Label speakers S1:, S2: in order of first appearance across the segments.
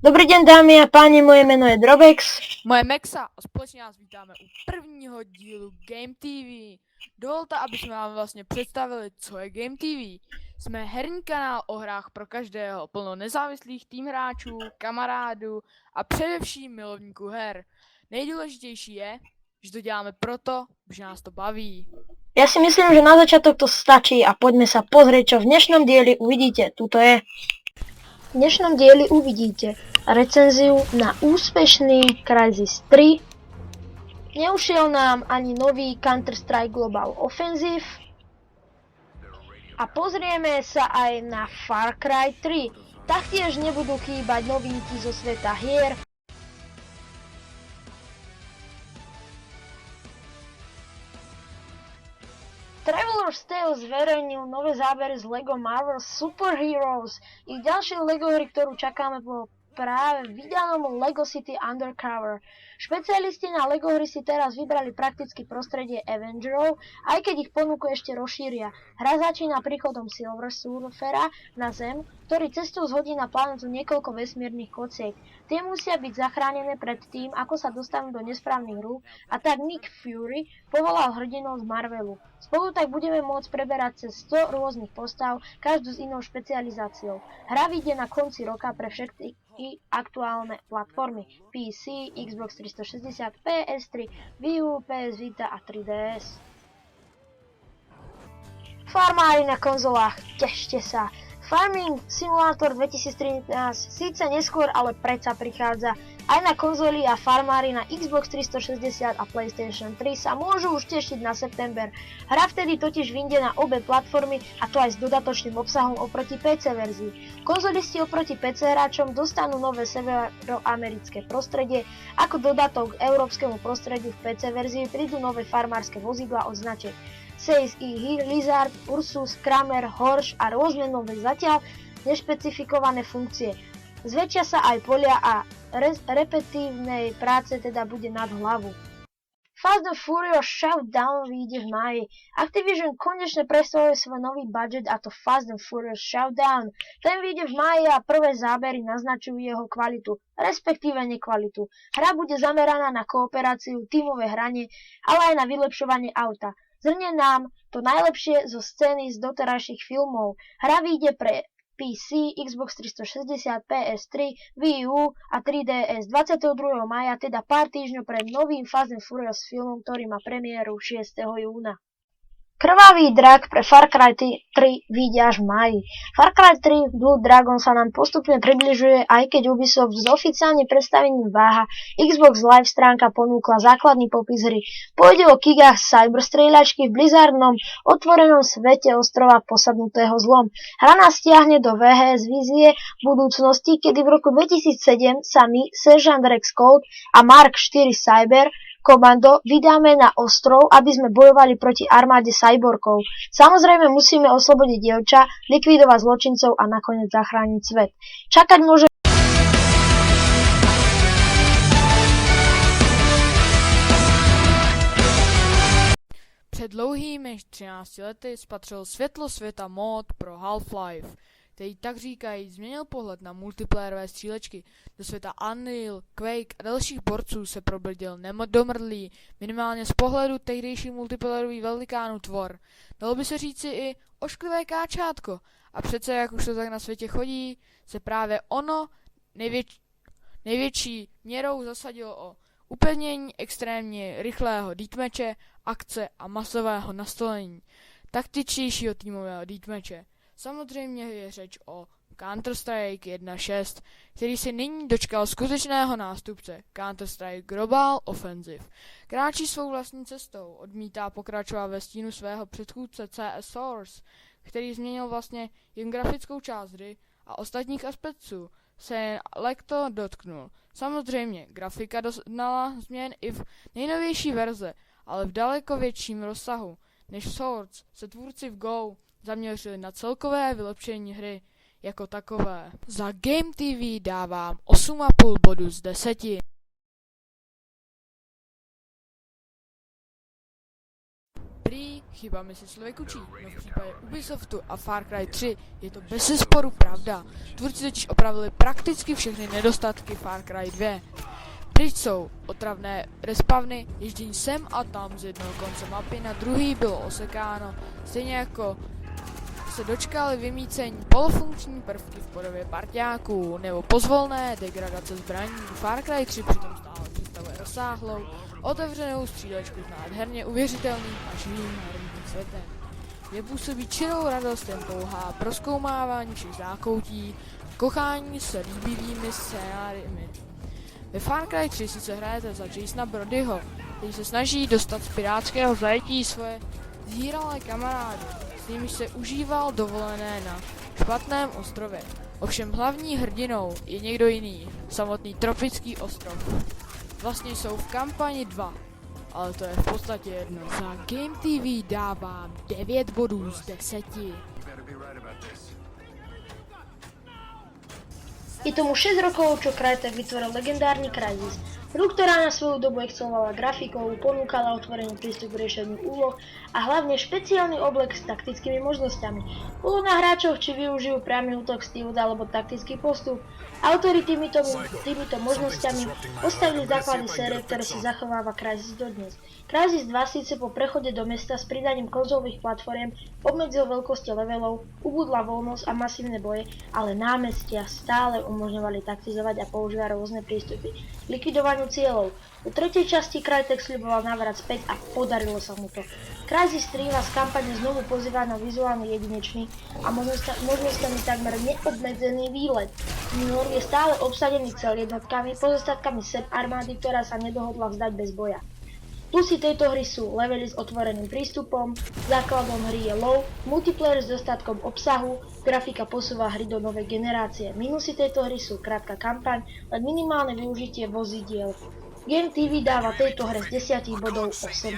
S1: Dobrý deň, dámy a páni, moje meno je Drobex.
S2: Moje Mexa a společně nás vítáme u prvního dílu Game TV. Dovolte, aby jsme vám vlastně představili, co je Game TV. Jsme herní kanál o hrách pro každého, plno nezávislých tým hráčů, kamarádů a především milovníků her. Nejdůležitější je, že to děláme proto, že nás to baví.
S1: Ja si myslím, že na začiatok to stačí a poďme sa pozrieť, čo v dnešnom dieli uvidíte. Tuto je. V dnešnom dieli uvidíte recenziu na úspešný Crysis 3. Neušiel nám ani nový Counter-Strike Global Offensive. A pozrieme sa aj na Far Cry 3. Taktiež nebudú chýbať novinky zo sveta hier. Traveler's Tales zverejnil nové zábery z LEGO Marvel Super Heroes. Ich ďalšie LEGO hry, ktorú čakáme po práve vydanom LEGO City Undercover. Špecialisti na LEGO hry si teraz vybrali prakticky prostredie Avengerov, aj keď ich ponuku ešte rozšíria. Hra začína príchodom Silver Surfera na Zem, ktorý cestou zhodí na planetu niekoľko vesmírnych kociek. Tie musia byť zachránené pred tým, ako sa dostanú do nesprávnych rúk, a tak Nick Fury povolal hrdinov z Marvelu. Spolu tak budeme môcť preberať cez 100 rôznych postav, každú s inou špecializáciou. Hra vyjde na konci roka pre všetky aktuálne platformy PC, Xbox 360, PS3, Wii U, PS Vita a 3DS. Farmári na konzolách, tešte sa! Farming Simulator 2013 síce neskôr, ale predsa prichádza. Aj na konzoli a farmári na Xbox 360 a PlayStation 3 sa môžu už tešiť na september. Hra vtedy totiž vyjde na obe platformy, a to aj s dodatočným obsahom oproti PC verzii. Konzolisti oproti PC hráčom dostanú nové severoamerické prostredie. Ako dodatok k európskemu prostrediu v PC verzii prídu nové farmárske vozidlá od značiek Seis i Lizard, Ursus, Kramer, Horsch a rôzne nové zatiaľ nešpecifikované funkcie. Zväčšia sa aj polia a repetívnej práce teda bude nad hlavu. Fast and Furious Showdown vyjde v máji. Activision konečne predstavuje svoj nový budget, a to Fast and Furious Showdown. Ten vyjde v máji a prvé zábery naznačujú jeho kvalitu, respektíve nekvalitu. Hra bude zameraná na kooperáciu, tímové hranie, ale aj na vylepšovanie auta. Zhrnie nám to najlepšie zo scény z doterajších filmov. Hra vyjde pre PC, Xbox 360, PS3, Wii U a 3DS 22. maja, teda pár týždňov pred novým Fast and Furious filmom, ktorý má premiéru 6. júna. Krvavý drak pre Far Cry 3 vyjde až v máji. Far Cry 3 Blood Dragon sa nám postupne približuje, aj keď Ubisoft s oficiálnym predstavením váha. Xbox Live stránka ponúkla základný popis hry. Pôjde o gigách cyberstrieľačky v blizzardnom otvorenom svete ostrova posadnutého zlom. Hra nás stiahne do VHS vízie budúcnosti, kedy v roku 2007 sa my, Sergeant Rex Colt a Mark 4 Cyber Komando vydáme na ostrov, aby sme bojovali proti armáde cyborgov. Samozrejme musíme oslobodiť dievča, likvidovať zločincov a nakoniec zachrániť svet. Čakať môže...
S2: Před dlouhými 13 lety spatřil světlo světa mod pro Half-Life, který tak říkají změnil pohled na multiplayerové střílečky. Do světa Unreal, Quake a dalších borců se probudil nedomrdlý, minimálně z pohledu tehdejší multiplayerový velikánů tvor. Dalo by se říci i ošklivé káčátko. A přece, jak už to tak na světě chodí, se právě ono největší měrou zasadilo o upevnění extrémně rychlého deathmatche, akce a masového nastolení taktičtějšího týmového deathmatche. Samozřejmě je řeč o Counter-Strike 1.6, který se nyní dočkal skutečného nástupce Counter-Strike Global Offensive. Kráčí svou vlastní cestou, odmítá pokračovat ve stínu svého předchůdce CS Source, který změnil vlastně jen grafickou část hry a ostatních aspektů se jen lekto dotknul. Samozřejmě, grafika doznala změn i v nejnovější verze, ale v daleko větším rozsahu než Source se tvůrci v Go zaměřili na celkové vylepšení hry jako takové. Za Game TV dávám 8,5 bodu z 10. Prý chybami si člověk učí, no v případě Ubisoftu a Far Cry 3 je to bezesporu pravda. Tvůrci totiž opravili prakticky všechny nedostatky Far Cry 2. Pryč jsou otravné respawny, ježdění sem a tam z jednoho konce mapy na druhý bylo osekáno, stejně jako se dočkali vymícení polofunkční prvky v podobě parťáků nebo pozvolné degradace zbraní. Far Cry 3 přitom stále představuje rozsáhlou, otevřenou střílečku s nádherně uvěřitelným a živým herním světem, kde působí čirou radost jen pouhá prozkoumávání všech zákoutí, kochání se líbivými scénáriemi. Ve Far Cry 3 sice hrajete za Jasona Brodyho, který se snaží dostat z pirátského zajetí svoje zhýralé kamarády, s nimiž se užíval dovolené na špatném ostrově. Ovšem hlavní hrdinou je někdo jiný, samotný tropický ostrov. Vlastně jsou v kampani 2, ale to je v podstatě jedno. Za Game TV dávám 9 bodů z 10.
S1: Je tomu 6 rokov, čo Crytek vytvoril legendárny Crysis. Hru, ktorá na svoju dobu excelovala grafikou, ponúkala otvorený prístup k riešeniu úloh a hlavne špeciálny oblek s taktickými možnosťami. Bolo na hráčoch, či využijú priamy útok, stealth alebo taktický postup. Autori týmito možnosťami postavili základy série, ktoré si zachováva Crysis dodnes. Crysis 2 síce po prechode do mesta s pridaním konzolových platform obmedzil veľkosti levelov, ubudla voľnosť a masívne boje, ale námestia stále umožňovali taktizovať a používať rôzne prístupy k likvidovaniu cieľov. U tretej časti Crytek sľuboval návrat späť a podarilo sa mu to. Crysis 3 vás kampane znovu pozýva na vizuálne jedinečný a možnosťami takmer neobmedzený výlet. New York je stále obsadený cel jednotkami, pozostatkami SEP armády, ktorá sa nedohodla vzdať bez boja. Plusy tejto hry sú levely s otvoreným prístupom, základom hry je low, multiplayer s dostatkom obsahu, grafika posúva hry do novej generácie. Minusy tejto hry sú krátka kampaň, len minimálne využitie vozidiel. Game TV dáva tejto hre z 10 bodov 8,5.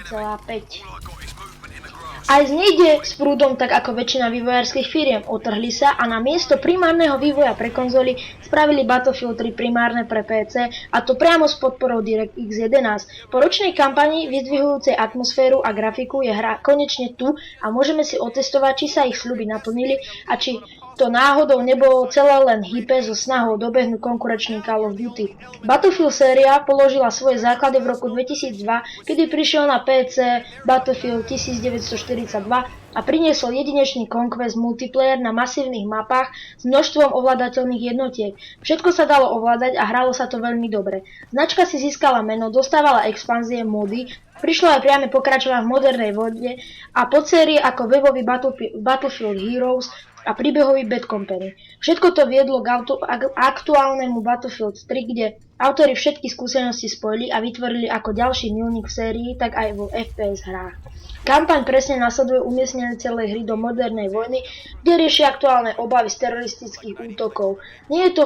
S1: Aj nejde s prúdom tak ako väčšina vývojárskych firiem, otrhli sa a na miesto primárneho vývoja pre konzoly spravili Battlefield 3 primárne pre PC, a to priamo s podporou DirectX 11. Po ročnej kampani vyzdvihujúcej atmosféru a grafiku je hra konečne tu a môžeme si otestovať, či sa ich sľuby naplnili a či to náhodou nebolo celé len hype so snahou dobehnúť konkurenčný Call of Duty. Battlefield séria položila svoje základy v roku 2002, kedy prišiel na PC Battlefield 1942 a priniesol jedinečný Conquest multiplayer na masívnych mapách s množstvom ovládateľných jednotiek. Všetko sa dalo ovládať a hralo sa to veľmi dobre. Značka si získala meno, dostávala expanzie, mody, prišlo aj priame pokračovanie v modernej vojne a podsérie ako webový Battlefield Heroes a príbehový Bad Company. Všetko to viedlo k aktuálnemu Battlefield 3, kde autori všetky skúsenosti spojili a vytvorili ako ďalší milník v sérii, tak aj vo FPS hrách. Kampaň presne nasleduje umiestnenie celej hry do modernej vojny, kde rieši aktuálne obavy z teroristických útokov. Nie je to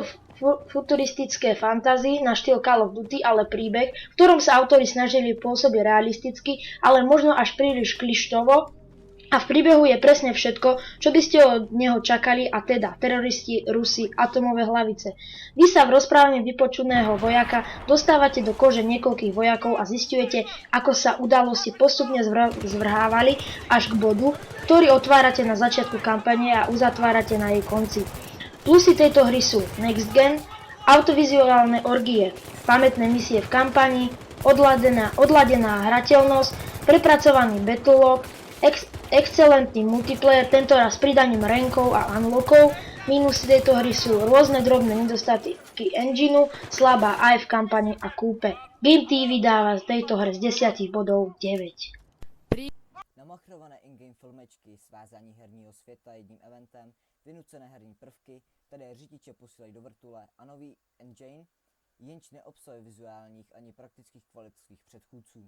S1: futuristické fantasy na štýl Call of Duty, ale príbeh, v ktorom sa autori snažili pôsobiť realisticky, ale možno až príliš klištovo. A v príbehu je presne všetko, čo by ste od neho čakali, a teda teroristi, Rusi, atomové hlavice. Vy sa v rozprávne vypočuného vojaka dostávate do kože niekoľkých vojakov a zisťujete, ako sa udalosti postupne zvrhávali až k bodu, ktorý otvárate na začiatku kampane a uzatvárate na jej konci. Plusy tejto hry sú Next Gen, autovizuálne orgie, pamätné misie v kampani, odladená hrateľnosť, prepracovaný battlelog, excelentný multiplayer, tentoraz s pridaním rankov a unlockov. Minusy tejto hry sú rôzne drobné nedostatky engineu, slabá aj v kampani a kúpe. Game TV dáva z tejto hry z 10 bodov 9.
S3: Namachrované in-game filmečky, svázání herního světa jedním eventem, vynucené herní prvky, které řidiče posílají do vrtule a nový engine, jenž neobsahuje vizuálních ani praktických kvalit svých předchůdců.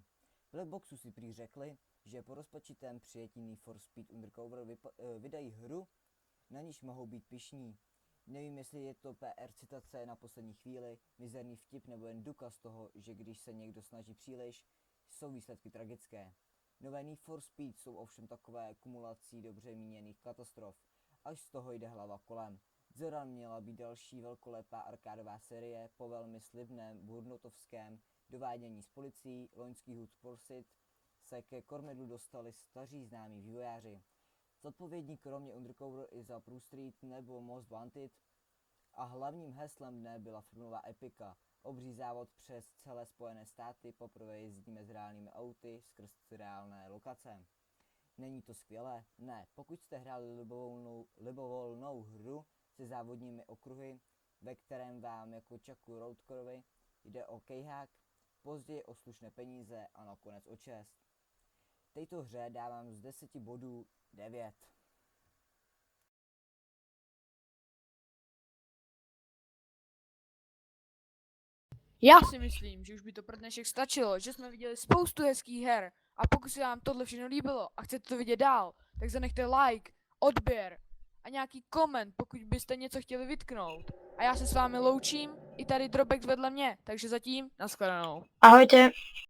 S3: Blackboxu si prý řekli, že po rozpačitém přijetí Need for Speed Undercover vydají hru, na níž mohou být pyšní. Nevím, jestli je to PR citace na poslední chvíli, mizerný vtip nebo jen důkaz toho, že když se někdo snaží příliš, jsou výsledky tragické. Nové Need for Speed jsou ovšem takové kumulací dobře míněných katastrof, až z toho jde hlava kolem. Zoran měla být další velkolepá arkádová série po velmi slibném burnotovském dovádění s policií, loňský Hot Pursuit se ke kormidlu dostali staří známí vývojáři. Zodpovědní kromě Undercover i za Pro Street nebo Most Wanted a hlavním heslem dne byla filmová epika. Obří závod přes celé Spojené státy, poprvé jezdíme s reálnými auty skrz reálné lokace. Není to skvělé? Ne. Pokud jste hráli libovolnou hru se závodními okruhy, ve kterém vám jako Chucku Roadkorovi jde o kejhák, později o slušné peníze a nakonec o čest. Této hře dávám z 10 bodů 9.
S2: Já si myslím, že už by to pro dnešek stačilo, že jsme viděli spoustu hezkých her a pokud se vám tohle všechno líbilo a chcete to vidět dál, tak zanechte like, odběr a nějaký koment, pokud byste něco chtěli vytknout. A já se s vámi loučím, i tady Drobex vedle mě, takže zatím nashledanou.
S1: Ahojte.